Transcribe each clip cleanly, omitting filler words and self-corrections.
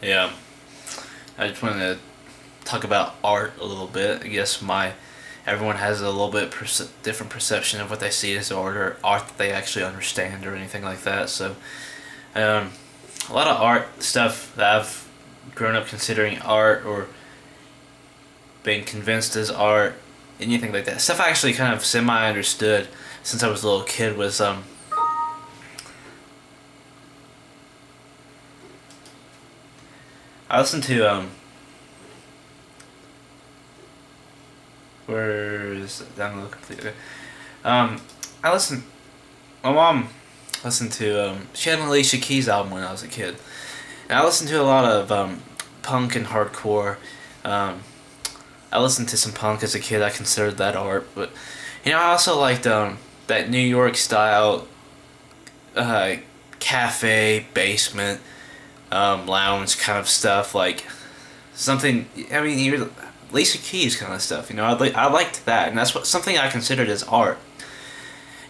Yeah, I just wanted to talk about art a little bit. I guess everyone has a little bit different perception of what they see as art or art that they actually understand or anything like that. So, um, a lot of art stuff that I've grown up considering art or being convinced as art, anything like that. Stuff I actually kind of semi understood since I was a little kid was I listened to where is it? Download completely. Um, I listened. My mom listened to. She had an Alicia Keys album when I was a kid, and I listened to a lot of punk and hardcore. Um, I listened to some punk as a kid. I considered that art, but I also liked that New York style uh, cafe basement lounge kind of stuff, like something. I mean, you're Alicia Keys kind of stuff. I liked that, and that's something I considered as art.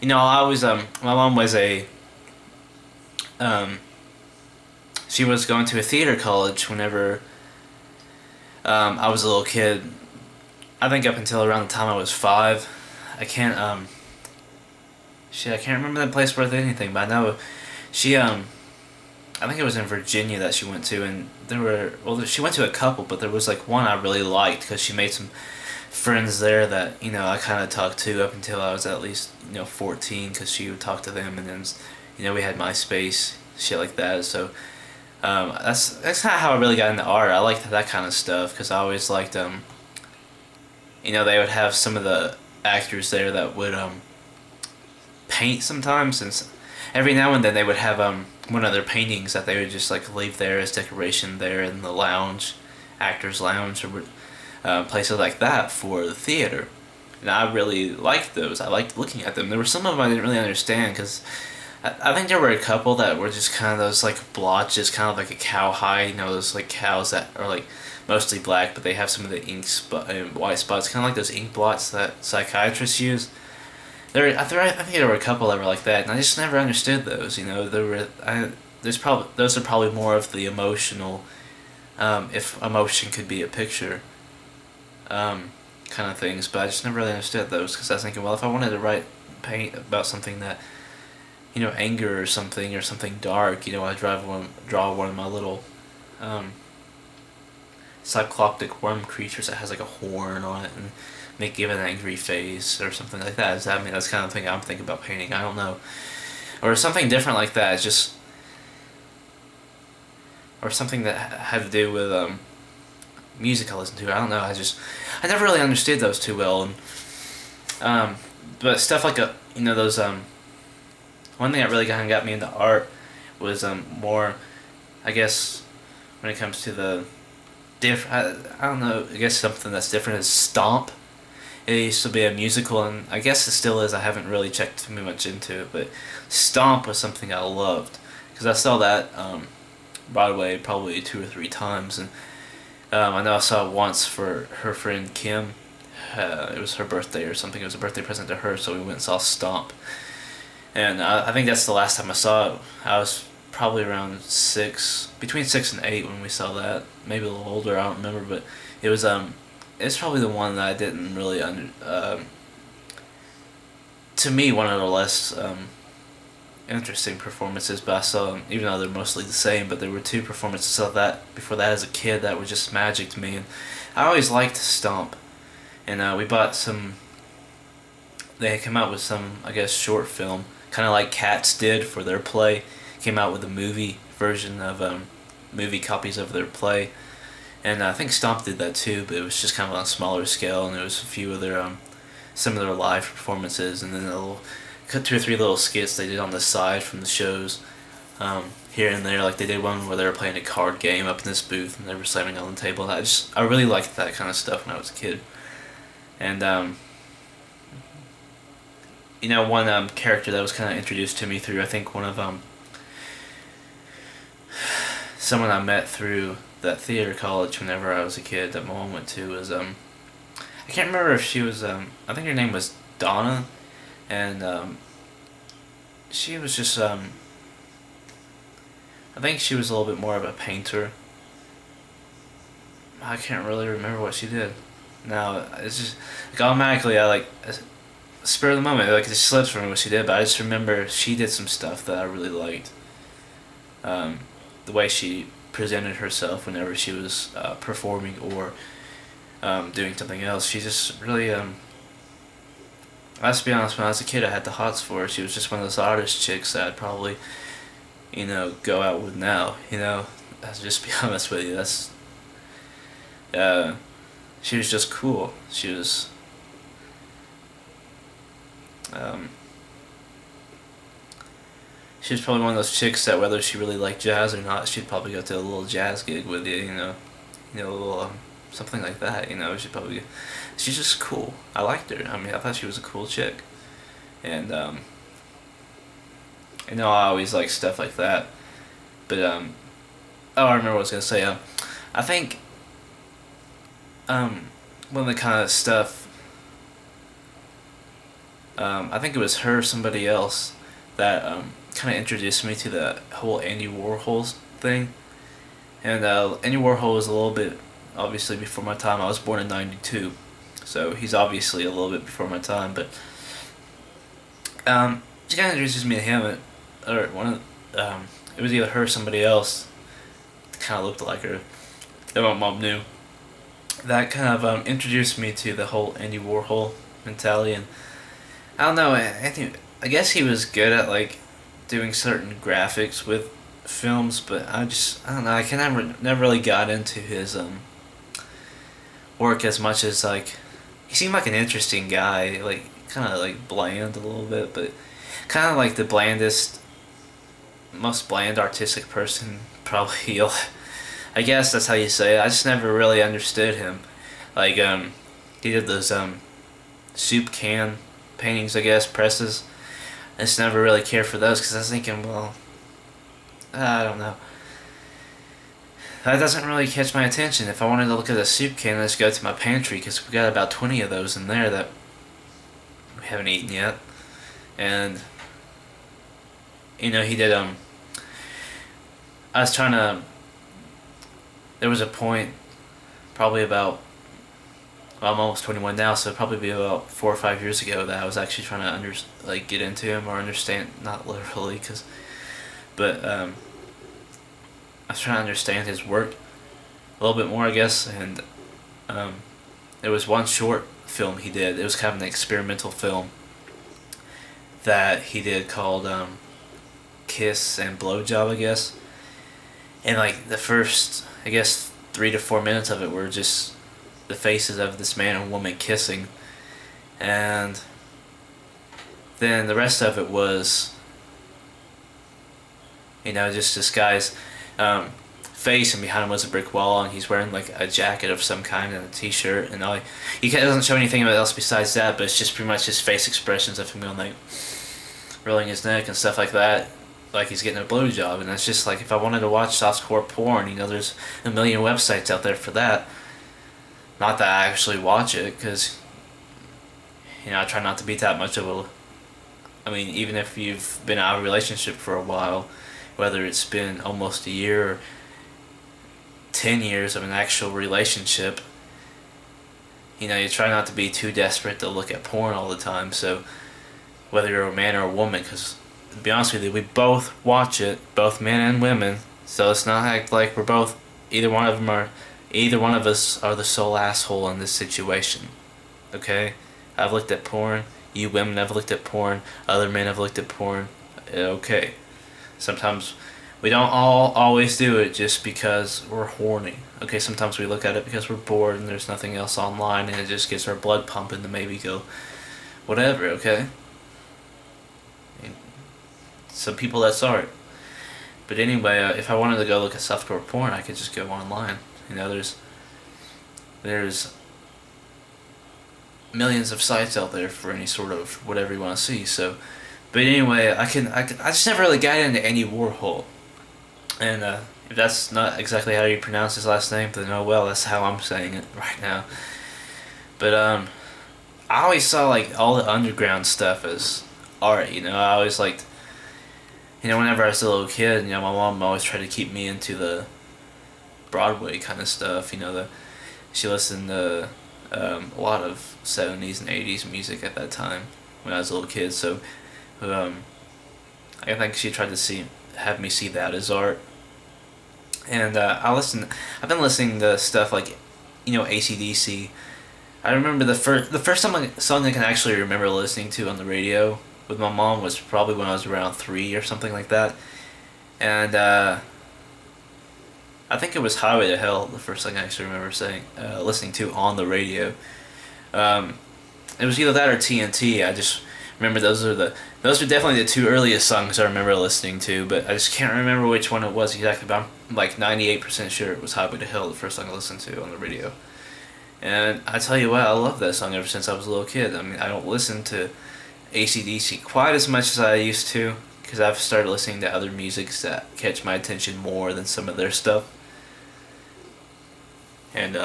I always my mom was a um, she was going to a theater college whenever I was a little kid. I think up until around the time I was 5. I can't I can't remember the place worth anything, but I know she I think it was in Virginia that she went to, and she went to a couple, but there was like one I really liked because she made some friends there that I kind of talked to up until I was at least 14, because she would talk to them, and then we had MySpace, shit like that. So that's kind of how I really got into art. I liked that kind of stuff because I always liked they would have some of the actors there that would paint sometimes, and every now and then they would have one of their paintings that they would just like leave there as decoration there in the lounge, actors lounge, or places like that for the theater. And I really liked those. I liked looking at them. There were some of them I didn't really understand because I think there were a couple that were just kind of those like blotches, kind of like a cowhide, those like cows that are like mostly black, but they have some of the white spots, kind of like those ink blots that psychiatrists use. I think there were a couple that were like that, and I just never understood those. Those are probably more of the emotional, if emotion could be a picture, kind of things. But I just never really understood those because I was thinking, well, if I wanted to paint about something that, anger or something dark, I'd draw one of my little, cycloptic worm creatures that has like a horn on it and give it an angry face or something like that. That's kind of thing I'm thinking about painting. I don't know, or something different like that. Or something that had to do with music I listen to. I don't know. I never really understood those too well. And but stuff like those one thing that really kind of got me into art was more, I guess, when it comes to the I don't know. I guess something that's different is Stomp. It used to be a musical, and I guess it still is. I haven't really checked too much into it, but Stomp was something I loved because I saw that Broadway probably 2 or 3 times, and I know I saw it once for her friend Kim. It was her birthday or something. It was a birthday present to her, so we went and saw Stomp, and I think that's the last time I saw it. I was probably around between 6 and 8 when we saw that. Maybe a little older. I don't remember, but it was it's probably the one that I didn't really to me, one of the less interesting performances, but I saw them, even though they're mostly the same, but there were 2 performances of that before that as a kid that were just magic to me, and I always liked Stomp, and we bought some, they had come out with some, I guess, short film, kind of like Cats did for their play, came out with a movie version of movie copies of their play. And I think Stomp did that too, but it was just kind of on a smaller scale, and there was a few of their some of their live performances, and then 2 or 3 little skits they did on the side from the shows, here and there. Like they did one where they were playing a card game up in this booth, and they were slamming on the table. And I really liked that kind of stuff when I was a kid. And one character that was kind of introduced to me through, I think, one of someone I met through that theater college whenever I was a kid that my mom went to was I can't remember if she was I think her name was Donna, and she was just I think she was a little bit more of a painter, I can't really remember what she did. Now it's just like automatically I like spur of the moment, like it slips from me what she did, but I just remember she did some stuff that I really liked. The way she presented herself whenever she was performing or doing something else. She just really let's be honest, when I was a kid I had the hots for her. She was just one of those artist chicks that I'd probably, go out with now, I'll just be honest with you. That's she was just cool. Um, she was probably one of those chicks that whether she really liked jazz or not, she'd probably go to a little jazz gig with you, a little something like that. She's just cool. I liked her. I mean, I thought she was a cool chick, and I always like stuff like that. But oh, I remember what I was gonna say. I think one of the kind of stuff. I think it was her, somebody else, that kind of introduced me to the whole Andy Warhol thing. And Andy Warhol was a little bit, obviously, before my time. I was born in '92, so he's obviously a little bit before my time. But she kind of introduces me to him, or it was either her or somebody else, kind of looked like her, that my mom knew. That kind of introduced me to the whole Andy Warhol mentality, and I don't know. I guess he was good at like doing certain graphics with films, but I don't know. I can never really got into his work as much as like he seemed like an interesting guy, like kind of like bland a little bit, but kind of like the most bland artistic person probably. I guess that's how you say it. I just never really understood him. Like he did those soup can paintings, I guess, presses. I just never really cared for those because I was thinking, well, I don't know. That doesn't really catch my attention. If I wanted to look at a soup can, I just go to my pantry because we got about 20 of those in there that we haven't eaten yet. And he did I was trying to. There was a point, probably about. Well, I'm almost 21 now, so probably be about 4 or 5 years ago that I was actually trying to get into him or understand, not literally, but I was trying to understand his work a little bit more, I guess. And there was one short film he did. It was kind of an experimental film that he did called Kiss and Blowjob, I guess. And like the first, I guess, 3 to 4 minutes of it were just the faces of this man and woman kissing, and then the rest of it was, just this guy's face, and behind him was a brick wall, and he's wearing like a jacket of some kind and a t-shirt, and he doesn't show anything else besides that, but it's just pretty much his face expressions of him going like rolling his neck and stuff like that, like he's getting a blowjob. And it's just like, if I wanted to watch softcore porn, there's a million websites out there for that. Not that I actually watch it, because I try not to be that much of a. I mean, even if you've been out of a relationship for a while, whether it's been almost a year or 10 years of an actual relationship, you try not to be too desperate to look at porn all the time. So whether you're a man or a woman, because to be honest with you, we both watch it, both men and women. So let's not act like we're both, either one of us are the sole asshole in this situation. Okay? I've looked at porn. You women have looked at porn. Other men have looked at porn. Okay. Sometimes we don't all always do it just because we're horny. Okay, sometimes we look at it because we're bored and there's nothing else online, and it just gets our blood pumping to maybe go whatever, okay? And some people, that's art. But anyway, if I wanted to go look at softcore porn, I could just go online. There's millions of sites out there for any sort of whatever you want to see. So, but anyway, I just never really got into Andy Warhol, and if that's not exactly how you pronounce his last name, then oh well, that's how I'm saying it right now. But I always saw like all the underground stuff as art. I always liked. Whenever I was a little kid, my mom always tried to keep me into the Broadway kind of stuff, the She listened to a lot of 70s and 80s music at that time when I was a little kid. So um, I think she tried to have me see that as art. And I've been listening to stuff like, AC/DC. I remember the first song I can actually remember listening to on the radio with my mom was probably when I was around 3 or something like that. And I think it was Highway to Hell, the first thing I actually remember listening to on the radio. Um, it was either that or TNT. I just remember those are definitely the two earliest songs I remember listening to, but I just can't remember which one it was exactly. But I'm like 98% sure it was Highway to Hell, the first song I listened to on the radio. And I tell you what, I love that song ever since I was a little kid. I mean, I don't listen to AC/DC quite as much as I used to, because I've started listening to other musics that catch my attention more than some of their stuff. And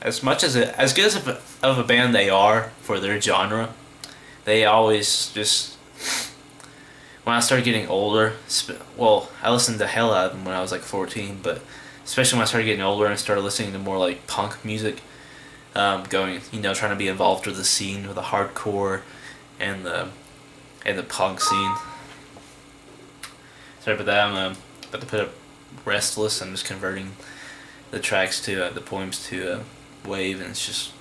as much as good of a band they are for their genre, they always just, when I started getting older, well, I listened to hell out of them when I was like 14, but especially when I started getting older and started listening to more like punk music, trying to be involved with the scene, with the hardcore and the punk scene. Sorry about that. I'm about to put up Restless. I'm just converting the tracks to the poems to wave, and it's just.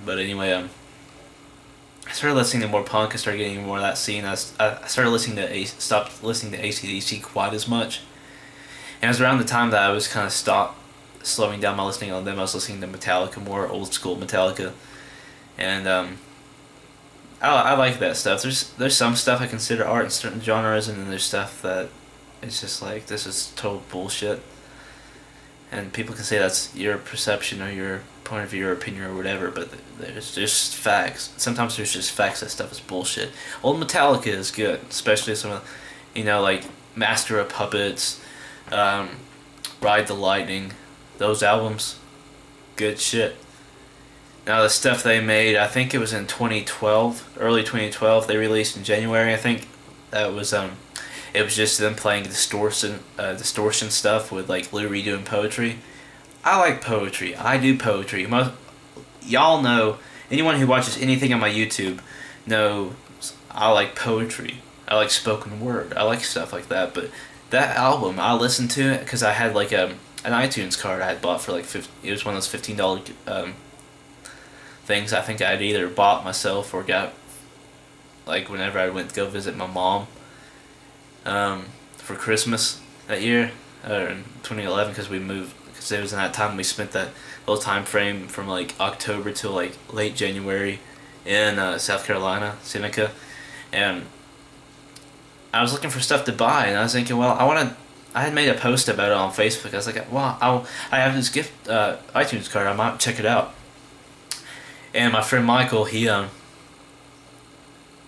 But anyway, I started listening to more punk. I started getting more of that scene. I started stopped listening to AC/DC quite as much, and it was around the time that I was kind of stopped slowing down my listening on them. I was listening to Metallica more, old school Metallica, and I like that stuff. There's some stuff I consider art in certain genres, and then there's stuff that it's just like, this is total bullshit. And people can say that's your perception or your point of view or opinion or whatever, but there's just facts. Sometimes there's just facts that stuff is bullshit. Old Metallica is good, especially some of, like Master of Puppets, Ride the Lightning, those albums, good shit. Now the stuff they made, I think it was in 2012, early 2012, they released in January, I think. That was it was just them playing distortion stuff with like Lou Reed doing poetry. I like poetry. I do poetry. Y'all know, anyone who watches anything on my YouTube knows I like poetry. I like spoken word. I like stuff like that. But that album, I listened to it because I had like an iTunes card I had bought for like it was one of those $15 things I think I'd either bought myself or got like whenever I went to go visit my mom for Christmas that year, or in 2011, because we moved, because it was in that time we spent that little time frame from like October till like late January in South Carolina, Seneca, and I was looking for stuff to buy, and I was thinking, well, I had made a post about it on Facebook. I was like, well, I have this gift iTunes card, I might check it out. And my friend Michael, he and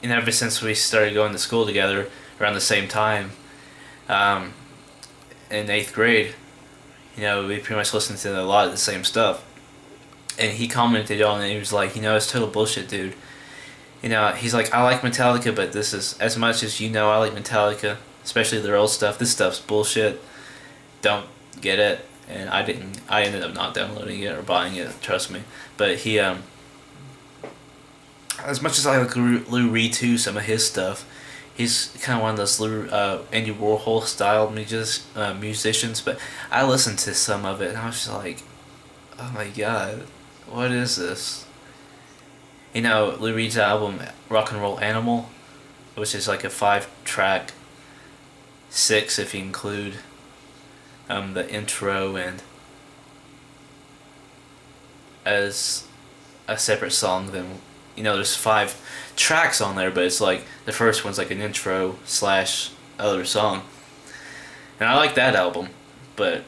ever since we started going to school together around the same time, in 8th grade, we pretty much listened to a lot of the same stuff. And he commented on it, he was like, it's total bullshit, dude. He's like, I like Metallica, but this is, as much as I like Metallica, especially their old stuff, this stuff's bullshit. Don't get it. And I ended up not downloading it or buying it, trust me. But he, as much as I like Lou Reed too, some of his stuff, he's kind of one of those Andy Warhol style musicians, but I listened to some of it and I was just like, oh my god, what is this? Lou Reed's album Rock and Roll Animal, which is like a 5-track, 6 if you include the intro and as a separate song. Then there's 5 tracks on there, but it's like the first one's like an intro / other song, and I like that album. But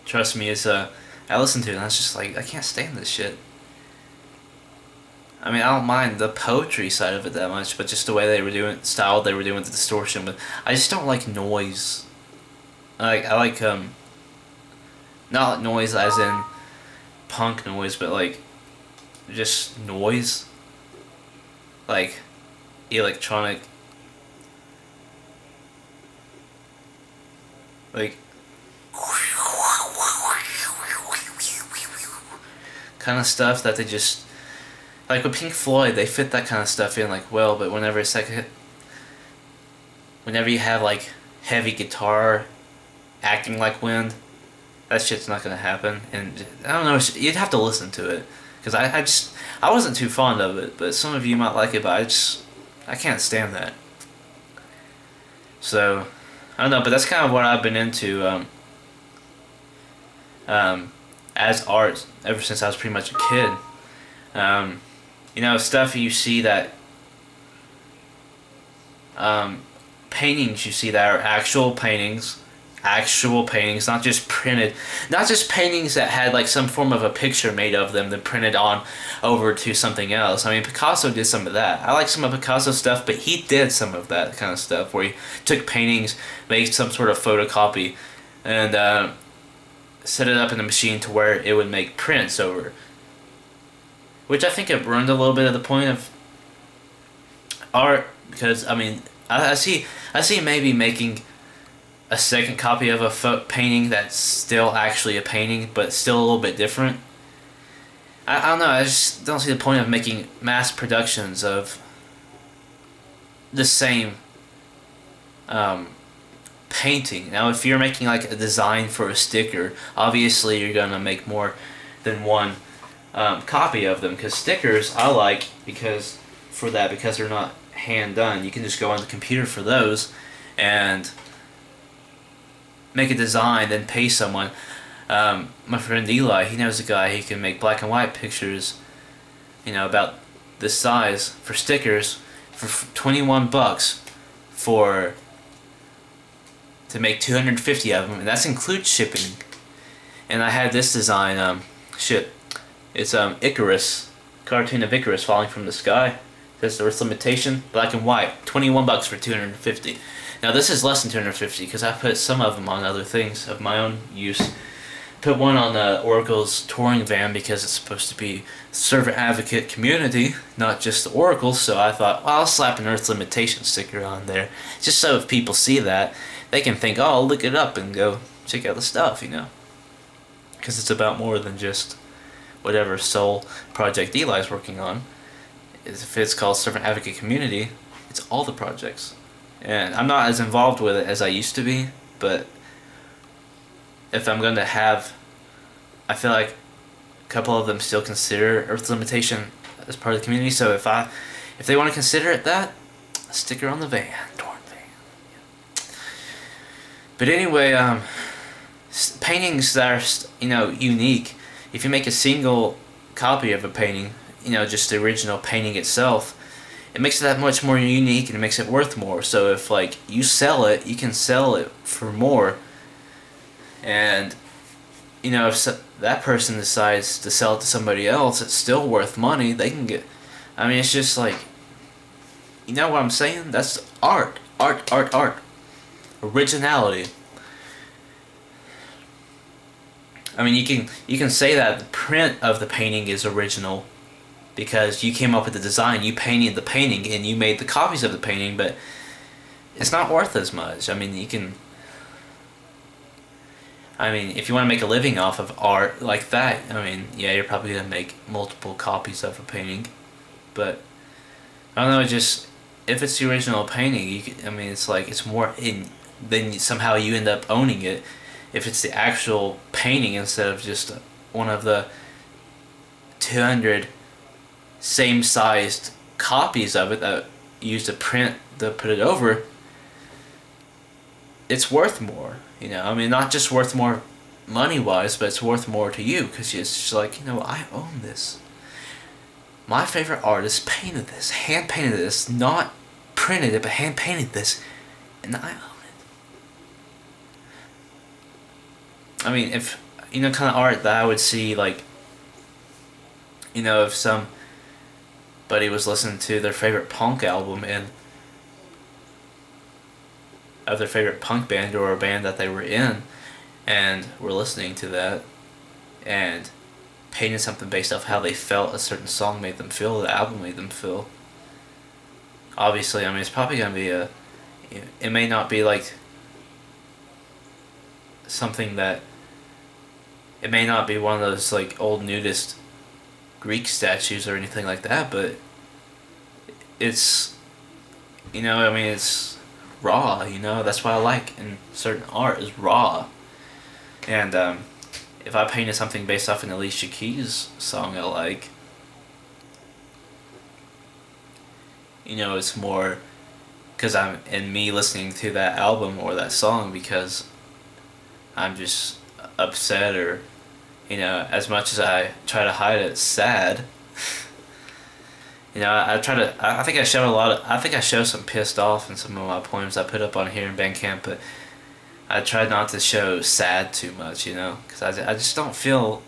trust me, I listened to it and I was just like, I can't stand this shit. I mean, I don't mind the poetry side of it that much, but just the way they were doing the distortion. But I just don't like noise. I like not noise as in punk noise, but like just noise, like electronic, like kind of stuff that they just, like with Pink Floyd, they fit that kind of stuff in like well, but whenever you have like heavy guitar acting like wind, that shit's not gonna happen. And I don't know, you'd have to listen to it, because I wasn't too fond of it, but some of you might like it, but I can't stand that. So I don't know, but that's kind of what I've been into as art ever since I was pretty much a kid. You know, stuff you see that paintings you see that are actual paintings, not just printed, not just paintings that had like some form of a picture made of them then printed on over to something else. I mean, Picasso did some of that. I like some of Picasso's stuff, but he did some of that kind of stuff where he took paintings, made some sort of photocopy, and set it up in the machine to where it would make prints over. Which I think it ruined a little bit of the point of art, because I mean, I see maybe making a second copy of a painting that's still actually a painting, but still a little bit different. I don't know, I just don't see the point of making mass productions of the same painting. Now, if you're making like a design for a sticker, obviously you're gonna make more than one copy of them, because stickers I like because they're not hand done. You can just go on the computer for those and make a design, then pay someone. My friend Eli, he knows a guy, he can make black and white pictures, you know, about this size for stickers for 21 bucks to make 250 of them, and that's includes shipping. And I had this design, it's Icarus, cartoon of Icarus falling from the sky. Says the Earth Limitation, black and white, 21 bucks for 250. Now this is less than 250 because I put some of them on other things of my own use. Put one on Oracle's touring van because it's supposed to be servant advocate community, not just the Oracle. So I thought, well, I'll slap an Earth Limitation sticker on there, just so if people see that, they can think, oh, I'll look it up and go check out the stuff, you know. Because it's about more than just whatever sole project Eli's working on. If it's called Servant Advocate Community, it's all the projects. And I'm not as involved with it as I used to be, but if I'm going to have, I feel like a couple of them still consider Earth Limitation as part of the community, so if they want to consider it that, a sticker on the van, torn van. Yeah. But anyway, paintings that are, you know, unique, if you make a single copy of a painting, you know, just the original painting itself, it makes it that much more unique and it makes it worth more. So if like you sell it, you can sell it for more. And you know, if that person decides to sell it to somebody else, it's still worth money. They can get, I mean, it's just like, you know what I'm saying? That's art. Art. Originality. I mean, you can say that the print of the painting is original because you came up with the design, you painted the painting, and you made the copies of the painting, but it's not worth as much. I mean, if you want to make a living off of art like that, I mean, yeah, you're probably going to make multiple copies of a painting, but I don't know, just, if it's the original painting, I mean, it's like, it's more in, then somehow you end up owning it. If it's the actual painting instead of just one of the 200 same-sized copies of it that you used to print to put it over, it's worth more, you know. I mean, not just worth more money-wise, but it's worth more to you because it's just like, you know, I own this. My favorite artist painted this, hand-painted this, not printed it, but hand-painted this, and I own it. I mean, if, you know, kind of art that I would see, like, you know, if somebody was listening to their favorite punk album and of their favorite punk band or a band that they were in, and were listening to that and painted something based off how they felt a certain song made them feel, the album made them feel. Obviously, I mean, it's probably going to be it may not be like something that, it may not be one of those like old nudist Greek statues or anything like that, but it's, I mean, it's raw, that's what I like in certain art is raw. And if I painted something based off an Alicia Keys song I like, it's more because I'm in me listening to that album or that song because I'm just upset, or as much as I try to hide it, sad. I think I show some pissed off in some of my poems I put up on here in Bandcamp, but I try not to show sad too much, because I just don't feel.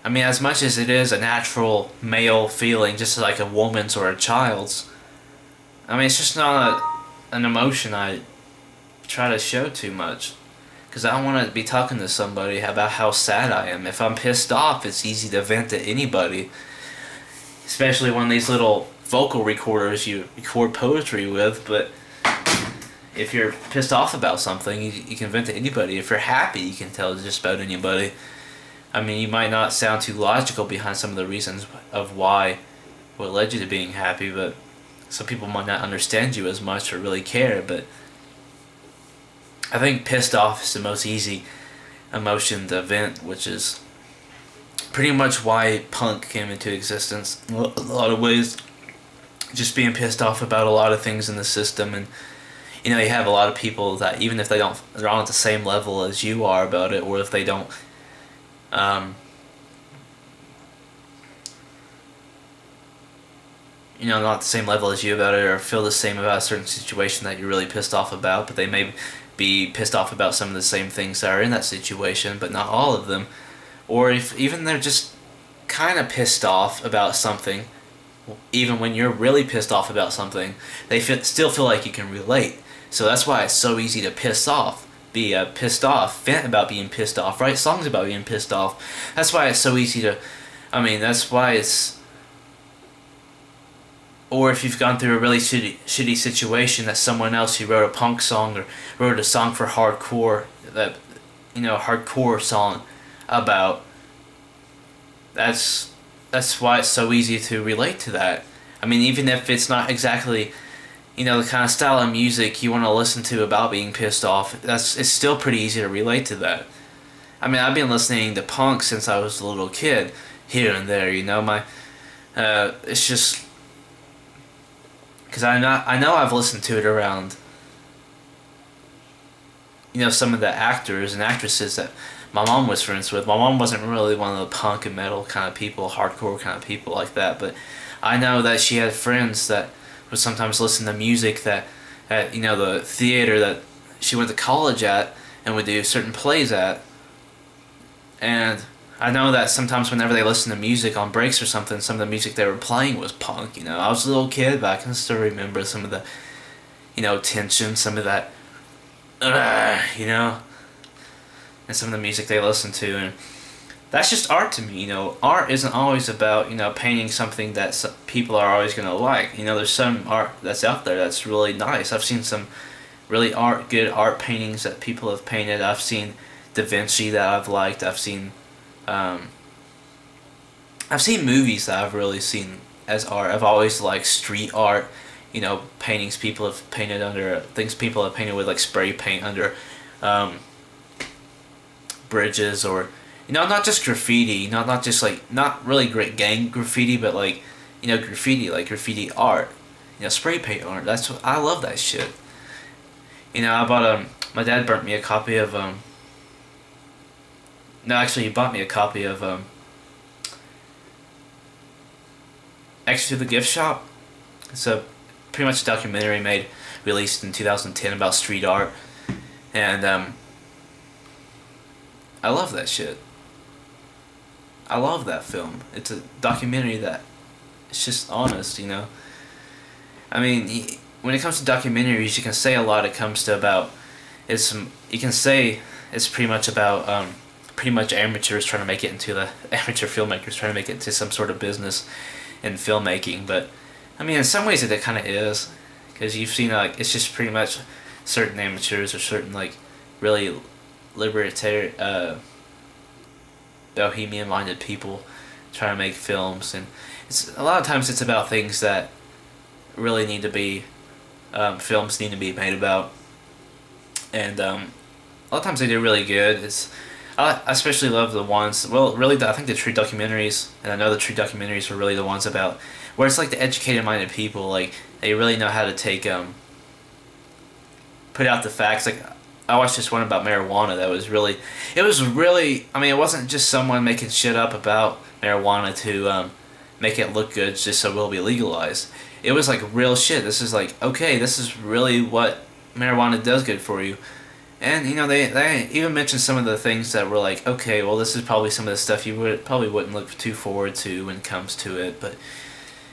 I mean, as much as it is a natural male feeling, just like a woman's or a child's, I mean, it's just not an emotion I try to show too much. Because I don't want to be talking to somebody about how sad I am. If I'm pissed off, it's easy to vent to anybody. Especially one of these little vocal recorders you record poetry with, but if you're pissed off about something, you can vent to anybody. If you're happy, you can tell just about anybody. I mean, you might not sound too logical behind some of the reasons of what led you to being happy, but some people might not understand you as much or really care, but I think pissed off is the most easy emotion to vent, which is pretty much why punk came into existence in a lot of ways. Just being pissed off about a lot of things in the system, and you have a lot of people that even if they're on at the same level as you are about it, or if they don't not the same level as you about it, or feel the same about a certain situation that you're really pissed off about, but they may be pissed off about some of the same things that are in that situation, but not all of them. Or if even they're just kind of pissed off about something, even when you're really pissed off about something, they still feel like you can relate. So that's why it's so easy to piss off. Be pissed off, vent about being pissed off, write songs about being pissed off. That's why it's so easy to, that's why it's, or if you've gone through a really shitty situation that someone else who wrote a punk song or wrote a song for hardcore, hardcore song about, that's why it's so easy to relate to that. I mean, even if it's not exactly the kind of style of music you want to listen to about being pissed off, it's still pretty easy to relate to that. I mean, I've been listening to punk since I was a little kid, here and there, it's just, because I know I've listened to it around, some of the actors and actresses that my mom was friends with. My mom wasn't really one of the punk and metal kind of people, hardcore kind of people like that, but I know that she had friends that would sometimes listen to music that at the theater that she went to college at and would do certain plays at. And I know that sometimes whenever they listened to music on breaks or something, some of the music they were playing was punk. I was a little kid, but I can still remember some of the tension, some of that and some of the music they listened to. And that's just art to me. Art isn't always about painting something that people are always going to like. There's some art that's out there that's really nice. I've seen some really good art paintings that people have painted. I've seen Da Vinci that I've liked. I've seen movies that I've really seen as art. I've always liked street art, paintings people have painted under, things people have painted with like spray paint under bridges, or not just graffiti, not just like, not really great gang graffiti, but like graffiti, like graffiti art, spray paint art. That's what I love, that shit. I bought my dad burnt me a copy of no, actually he bought me a copy of X to the Gift Shop. It's a pretty much a documentary released in 2010 about street art, and I love that shit. I love that film. It's a documentary that it's just honest, I mean, when it comes to documentaries, you can say a lot. It comes to about, you can say it's pretty much about amateurs trying to make it into amateur filmmakers trying to make it to some sort of business in filmmaking. But I mean, in some ways it kind of is, because you've seen like, it's just pretty much certain amateurs or certain like really libertarian, bohemian-minded people try to make films, and it's a lot of times it's about things that really need to be films need to be made about, and a lot of times they do really good. I especially love the ones, well, really, I think the true documentaries, and I know the true documentaries were really the ones about, where it's like the educated-minded people, like, they really know how to take, put out the facts. Like, I watched this one about marijuana that was really, I mean, it wasn't just someone making shit up about marijuana to, make it look good just so it will be legalized. It was like real shit. This is like, okay, this is really what marijuana does good for you. And you know, they even mentioned some of the things that were like, okay, well, this is probably some of the stuff you probably wouldn't look too forward to when it comes to it, but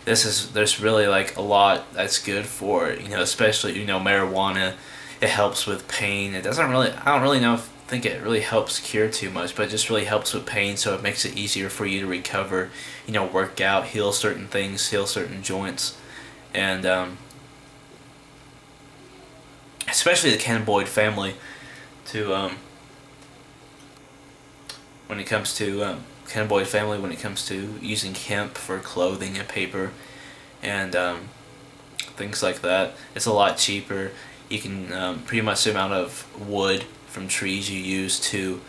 there's really like a lot that's good for it. You know, especially, you know, marijuana. It helps with pain. I don't really think it really helps cure too much, but it just really helps with pain, so it makes it easier for you to recover. You know, work out, heal certain things, heal certain joints, and especially the cannabinoid family. When it comes to cannabinoid family, when it comes to using hemp for clothing and paper and things like that, it's a lot cheaper. You can pretty much the amount of wood from trees you use to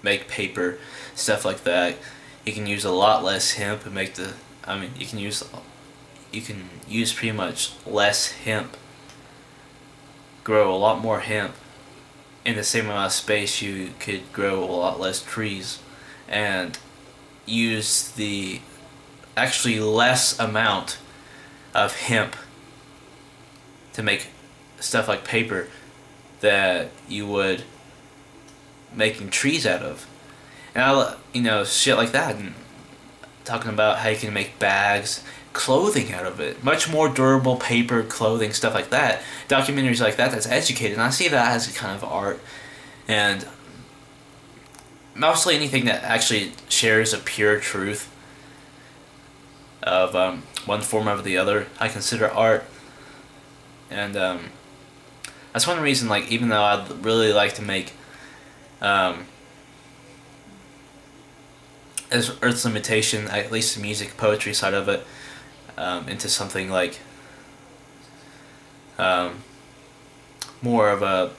make paper, stuff like that. You can use a lot less hemp and make the, I mean, you can use pretty much less hemp, grow a lot more hemp in the same amount of space. You could grow a lot less trees and use the actually less amount of hemp to make stuff like paper that you would making trees out of. And you know, shit like that, and talking about how you can make bags, clothing out of it, much more durable paper, clothing, stuff like that. Documentaries like that, that's educated, and I see that as a kind of art. And mostly anything that actually shares a pure truth of one form over the other, I consider art. And that's one reason, like, even though I'd really like to make as Earth's Limitation, at least the music poetry side of it, into something like more of a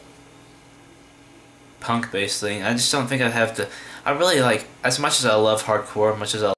punk based thing. I just don't think I'd have to. I really like, as much as I love hardcore, much as I